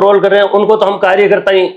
Troll कर रहे हैं उनको तो हम कार्यकर्ता ही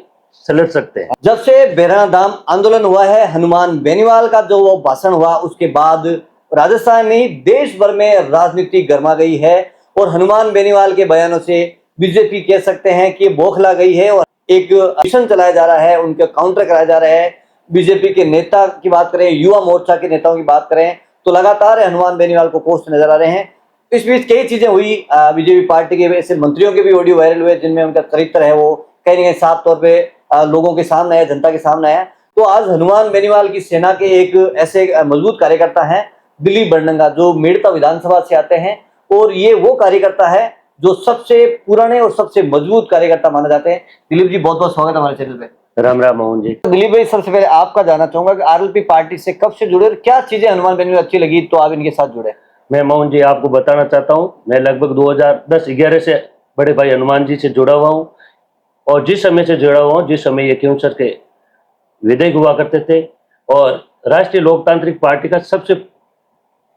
सलट सकते हैं। जब से बेराना दाम आंदोलन हुआ है, हनुमान बेनीवाल का जो वो भाषण हुआ, उसके बाद राजस्थान नहीं देश भर में राजनीति गर्मा गई है और हनुमान बेनीवाल के बयानों से बीजेपी कह सकते हैं कि बौखला गई है और एक मिशन चलाया जा रहा है, उनके काउंटर कराया जा रहा है। बीजेपी के नेता की बात करें, युवा मोर्चा के नेताओं की बात करें तो लगातार हनुमान बेनीवाल को पोस्ट नजर आ रहे हैं। इस बीच कई चीजें हुई, बीजेपी पार्टी के ऐसे मंत्रियों के भी ऑडियो वायरल हुए जिनमें उनका चरित्र है वो कहीं ना कहीं साफ तौर पर लोगों के सामने आया, जनता के सामने आया। तो आज हनुमान बेनीवाल की सेना के एक ऐसे मजबूत कार्यकर्ता हैं दिलीप बड़नंगा, जो मेड़ता विधानसभा से आते हैं और ये वो कार्यकर्ता है जो सबसे पुराने और सबसे मजबूत कार्यकर्ता माने जाते हैं। दिलीप जी, बहुत बहुत स्वागत है हमारे चैनल पे। राम राम मोहन जी। दिलीप भाई, सबसे पहले आपका जानना चाहूंगा कि आरएलपी पार्टी से कब से जुड़े और क्या चीजें हनुमान बेनीवाल अच्छी लगी तो आप इनके साथ जुड़े? मैं मोहन जी आपको बताना चाहता हूँ, मैं लगभग 2010-11 से बड़े भाई हनुमान जी से जुड़ा हुआ हूँ और जिस समय से जुड़ा हुआ हूँ, जिस समय ये क्योंसर के विधायक हुआ करते थे और राष्ट्रीय लोकतांत्रिक पार्टी का सबसे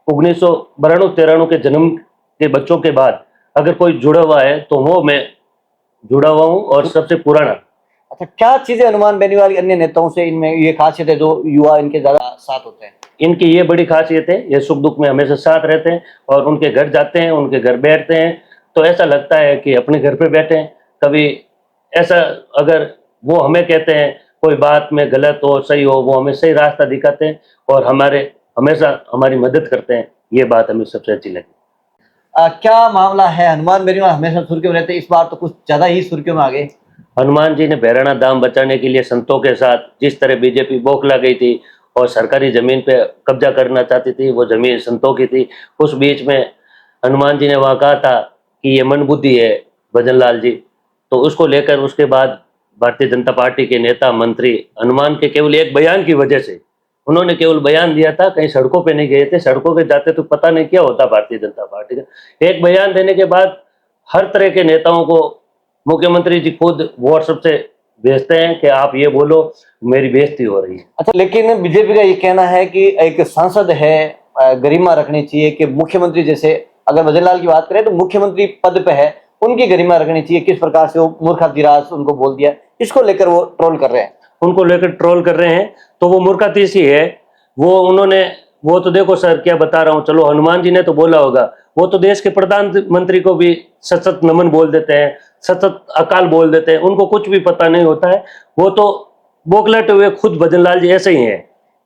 1992-93 के जन्म के बच्चों के बाद अगर कोई जुड़ा हुआ है तो वो मैं जुड़ा हुआ हूँ और सबसे पुराना। अच्छा, क्या चीजें हनुमान बेनीवाल के अन्य नेताओं से इनमें ये खासियत है जो युवा इनके ज्यादा साथ होते हैं? इनकी ये बड़ी खासियत है, ये सुख दुख में हमेशा साथ रहते हैं और उनके घर जाते हैं, उनके घर बैठते हैं तो ऐसा लगता है कि अपने घर पे बैठे हैं। कभी ऐसा अगर वो हमें कहते हैं कोई बात में गलत हो सही हो, वो हमें सही रास्ता दिखाते हैं और हमेशा हमारी मदद करते हैं। ये बात हमें सबसे अच्छी लगी। क्या मामला है, हनुमान बेनीवाल हमेशा सुर्खियों में रहते हैं, इस बार तो कुछ ज्यादा ही सुर्खियों में आ गए। हनुमान जी ने बेराना दाम बचाने के लिए संतों के साथ जिस तरह बीजेपी बौखला गई थी और सरकारी जमीन पे कब्जा करना चाहती थी, वो जमीन संतों की थी। उस बीच में हनुमान जी ने वहाँ कहा था कि ये मनबुद्धि है भजनलाल जी, तो उसको लेकर उसके बाद भारतीय जनता पार्टी के नेता मंत्री हनुमान के केवल एक बयान की वजह से, उन्होंने केवल बयान दिया था, कहीं सड़कों पे नहीं गए थे। सड़कों पे जाते तो पता नहीं क्या होता भारतीय जनता पार्टी का। एक बयान देने के बाद हर तरह के नेताओं को मुख्यमंत्री जी खुद व्हाट्सएप से भेजते हैं कि आप ये बोलो, मेरी बेइज्जती हो रही है। अच्छा, लेकिन बीजेपी का ये कहना है कि एक सांसद है, गरिमा रखनी चाहिए कि मुख्यमंत्री जैसे, अगर भजनलाल की बात करें तो मुख्यमंत्री पद पे है, उनकी गरिमा रखनी चाहिए। किस प्रकार से वो मूर्खातिराज उनको बोल दिया, इसको लेकर वो ट्रोल कर रहे हैं। उनको लेकर ट्रोल कर रहे हैं तो वो मूर्खातीसी है। वो तो देखो सर क्या बता रहा हूँ, चलो हनुमान जी ने तो बोला होगा, वो तो देश के प्रधानमंत्री को भी सतत नमन बोल देते हैं, सतत अकाल बोल देते हैं, उनको कुछ भी पता नहीं होता है। वो तो बौखलाते हुए खुद भजनलाल जी ऐसे ही हैं।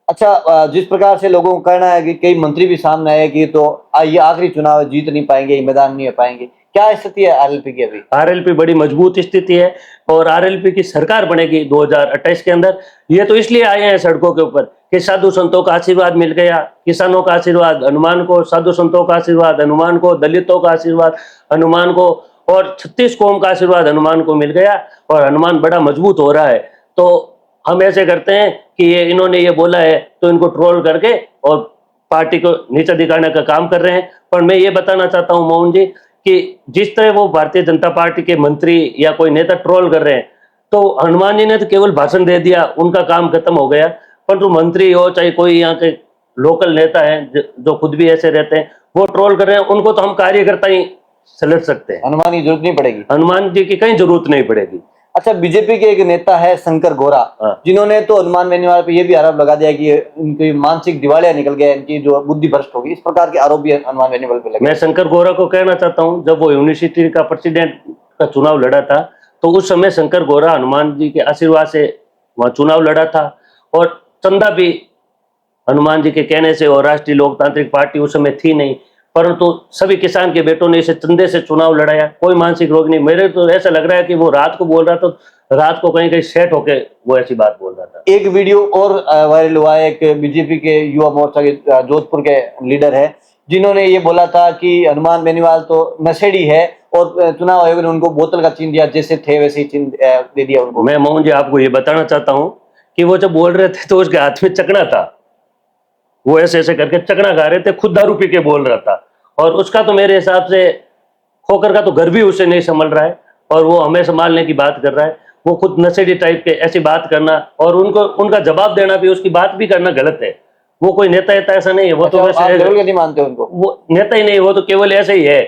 अच्छा, जिस प्रकार से लोगों को कहना है कि कई मंत्री भी सामने आए कि तो ये आखिरी चुनाव, जीत नहीं पाएंगे, मैदान नहीं आ पाएंगे, क्या स्थिति है आरएलपी की? अभी आरएलपी बड़ी मजबूत स्थिति है और आरएलपी की सरकार बनेगी 2028 के अंदर। ये तो इसलिए आए हैं सड़कों के ऊपर कि साधु संतों का आशीर्वाद मिल गया, किसानों का आशीर्वाद हनुमान को, साधु संतों का आशीर्वाद हनुमान को, दलितों का आशीर्वाद हनुमान को और 36 कौम का आशीर्वाद हनुमान को मिल गया और हनुमान बड़ा मजबूत हो रहा है। तो हम ऐसे करते हैं कि ये इन्होंने ये बोला है तो इनको ट्रोल करके और पार्टी को नीचा दिखाने का काम कर रहे हैं। पर मैं ये बताना चाहता हूँ मोहन जी कि जिस तरह वो भारतीय जनता पार्टी के मंत्री या कोई नेता ट्रोल कर रहे हैं, तो हनुमान जी ने तो केवल भाषण दे दिया, उनका काम खत्म हो गया। परंतु मंत्री हो चाहे कोई यहाँ के लोकल नेता है जो खुद भी ऐसे रहते हैं, वो ट्रोल कर रहे हैं, उनको तो हम कार्यकर्ता ही सलट सकते हैं। हनुमान की जरूरत नहीं पड़ेगी, हनुमान जी की कहीं जरूरत नहीं पड़ेगी। अच्छा, बीजेपी के एक नेता है शंकर गौरा, जिन्होंने तो हनुमान बेनीवाल पे ये भी आरोप लगा दिया कि इनकी मानसिक दिवालिया निकल गया, इनकी जो बुद्धि भ्रष्ट होगी, इस प्रकार के आरोप भी हनुमान बेनीवाल पे लगे। मैं शंकर गौरा को कहना चाहता हूँ, जब वो यूनिवर्सिटी का प्रेसिडेंट का चुनाव लड़ा था तो उस समय शंकर गौरा हनुमान जी के आशीर्वाद से वहां चुनाव लड़ा था और चंदा भी हनुमान जी के कहने से, और राष्ट्रीय लोकतांत्रिक पार्टी उस समय थी नहीं, परंतु सभी किसान के बेटों ने इसे चंदे से चुनाव लड़ाया। कोई मानसिक रोग नहीं। मेरे तो ऐसा लग रहा है कि वो रात को बोल रहा था, रात को कहीं कहीं सेट होके वो ऐसी बात बोल रहा था। एक वीडियो और वायरल हुआ है, एक बीजेपी के युवा मोर्चा के जोधपुर के लीडर है, जिन्होंने ये बोला था कि हनुमान बेनीवाल तो नशेड़ी है और चुनाव आयोग ने उनको बोतल का चिन्ह दिया, जैसे थे वैसे ही चिन्ह दे दिया उनको। मैं मोहन जी आपको ये बताना चाहता हूँ कि वो जब बोल रहे थे तो उसके हाथ में चकना था, वो ऐसे ऐसे करके चकना खा रहे थे, खुद दारू पी के बोल रहा था। और उसका तो मेरे हिसाब से खोकर का तो घर भी उसे नहीं संभल रहा है और वो हमें संभालने की बात कर रहा है। वो खुद नशेड़ी टाइप के ऐसी बात करना और उनका जवाब देना भी, उसकी बात भी करना गलत है। वो कोई नेता ऐसा नहीं है, वो तो वैसे नहीं मानते उनको, वो नेता ही नहीं, वो तो केवल ऐसे ही है,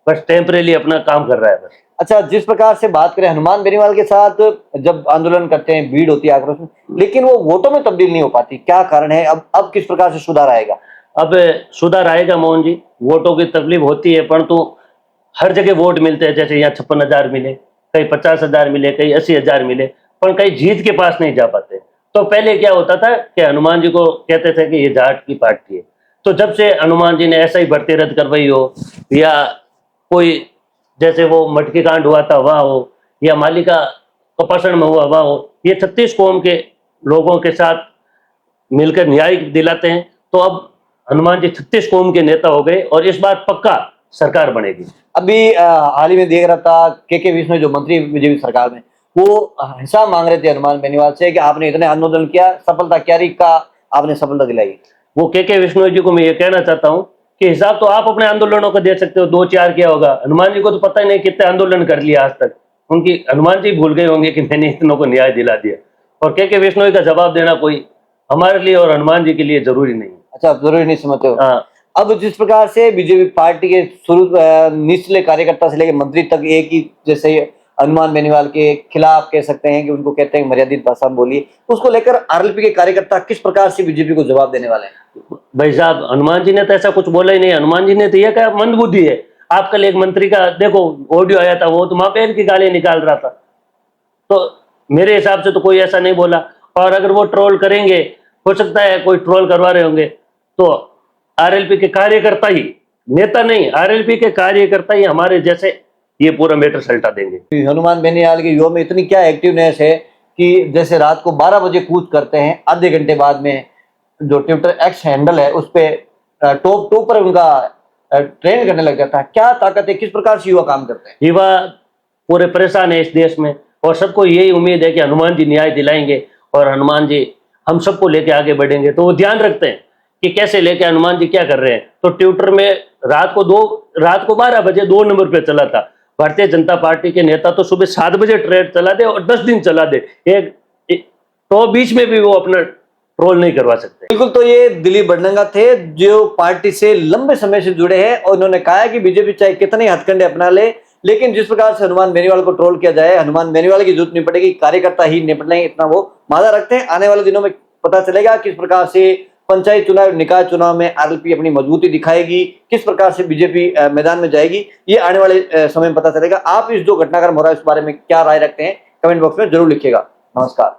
बस टेम्परेरी अपना काम कर रहा है बस। अच्छा, जिस प्रकार से बात करें हनुमान बेनीवाल के साथ, जब आंदोलन करते हैं भीड़ होती है, आक्रोश में, लेकिन वो वोटों में तब्दील नहीं हो पाती, क्या कारण है? अब किस प्रकार से सुधार आएगा? अब सुधार आएगा मोहन जी। वोटों की तकलीफ होती है, परंतु हर जगह वोट मिलते हैं। जैसे यहाँ 56,000 मिले, कहीं 50,000 मिले, कहीं 80,000 मिले, पर कहीं जीत के पास नहीं जा पाते। तो पहले क्या होता था कि हनुमान जी को कहते थे कि ये जाट की पार्टी है। तो जब से हनुमान जी ने ऐसा ही भर्ती रद्द करवाई हो, या कोई जैसे वो मटकी कांड हुआ था वह हो, या मालिका अपहरण में हुआ वह हो, ये 36 कौम के लोगों के साथ मिलकर न्याय दिलाते हैं। तो अब हनुमान जी 36 कौम के नेता हो गए और इस बार पक्का सरकार बनेगी। अभी हाल ही में देख रहा था के विष्णु जो मंत्री बीजेपी सरकार में, वो हिसाब मांग रहे थे हनुमान बेनीवाल से कि आपने इतने आंदोलन किया, सफलता क्या रही का आपने सफलता दिलाई। वो के विष्णु जी को मैं ये कहना चाहता हूँ कि हिसाब तो आप अपने आंदोलनों का दे सकते हो, 2-4 किया होगा। हनुमान जी को तो पता ही नहीं कितने आंदोलन कर लिया आज तक। उनकी हनुमान जी भूल गए होंगे कि मैंने इतनों को न्याय दिला दिया। और के विष्णु का जवाब देना कोई हमारे लिए और हनुमान जी के लिए जरूरी नहीं है। अच्छा, आप जरूरी नहीं समझते हो? हाँ। अब जिस प्रकार से बीजेपी पार्टी के शुरू निचले कार्यकर्ता से लेकर मंत्री तक एक ही जैसे हनुमान बेनीवाल के खिलाफ कह सकते हैं कि उनको कहते हैं मर्यादित भाषा बोली, उसको लेकर आरएलपी के कार्यकर्ता किस प्रकार से बीजेपी को जवाब देने वाले हैं? भाई साहब, हनुमान जी ने तो ऐसा कुछ बोला ही नहीं। हनुमान जी ने तो यह कहा मंदबुद्धि है। आप कल एक मंत्री का देखो ऑडियो आया था, वो तो माँ बहन की गाली निकाल रहा था। तो मेरे हिसाब से तो कोई ऐसा नहीं बोला। और अगर वो ट्रोल करेंगे, हो सकता है कोई ट्रोल करवा रहे होंगे, तो आरएलपी के कार्यकर्ता ही, नेता नहीं, आरएलपी के कार्यकर्ता ही हमारे जैसे ये पूरा मैटर सल्टा देंगे। हनुमान बेनीवाल के युवा में इतनी क्या एक्टिवनेस है कि जैसे रात को 12 बजे कूद करते हैं, आधे घंटे बाद में जो ट्विटर एक्स हैंडल है उस पे टॉप पर उनका ट्रेंड करने लग जाता है। क्या ताकत है, किस प्रकार से युवा काम करते हैं? युवा पूरे परेशान है इस देश में, और सबको यही उम्मीद है कि हनुमान जी न्याय दिलाएंगे और हनुमान जी हम सबको लेके आगे बढ़ेंगे। तो वो ध्यान रखते हैं कि कैसे लेके हनुमान जी क्या कर रहे हैं। तो ट्विटर में रात को 12 बजे 2 नंबर पे चला था। भारतीय जनता पार्टी के नेता तो सुबह 7 बजे ट्रेड चला दे और 10 दिन चला दे, तो बीच में भी वो अपना ट्रोल नहीं करवा सकते। बिल्कुल। तो ये दिलीप बड़नंगा थे जो पार्टी से लंबे समय से जुड़े हैं, और उन्होंने कहा है कि बीजेपी चाहे कितने हथकंडे अपना ले, लेकिन जिस प्रकार से हनुमान बेनीवाल को ट्रोल किया जाए, हनुमान बेनीवाल की जरूरत नहीं पड़ेगी, कार्यकर्ता ही निपट लेंगे, इतना वो वादा रखते हैं। आने वाले दिनों में पता चलेगा किस प्रकार से पंचायत चुनाव, निकाय चुनाव में आरएलपी अपनी मजबूती दिखाएगी, किस प्रकार से बीजेपी मैदान में जाएगी, ये आने वाले समय में पता चलेगा। आप इस जो घटनाक्रम हो रहा है इस बारे में क्या राय रखते हैं, कमेंट बॉक्स में जरूर लिखिएगा। नमस्कार।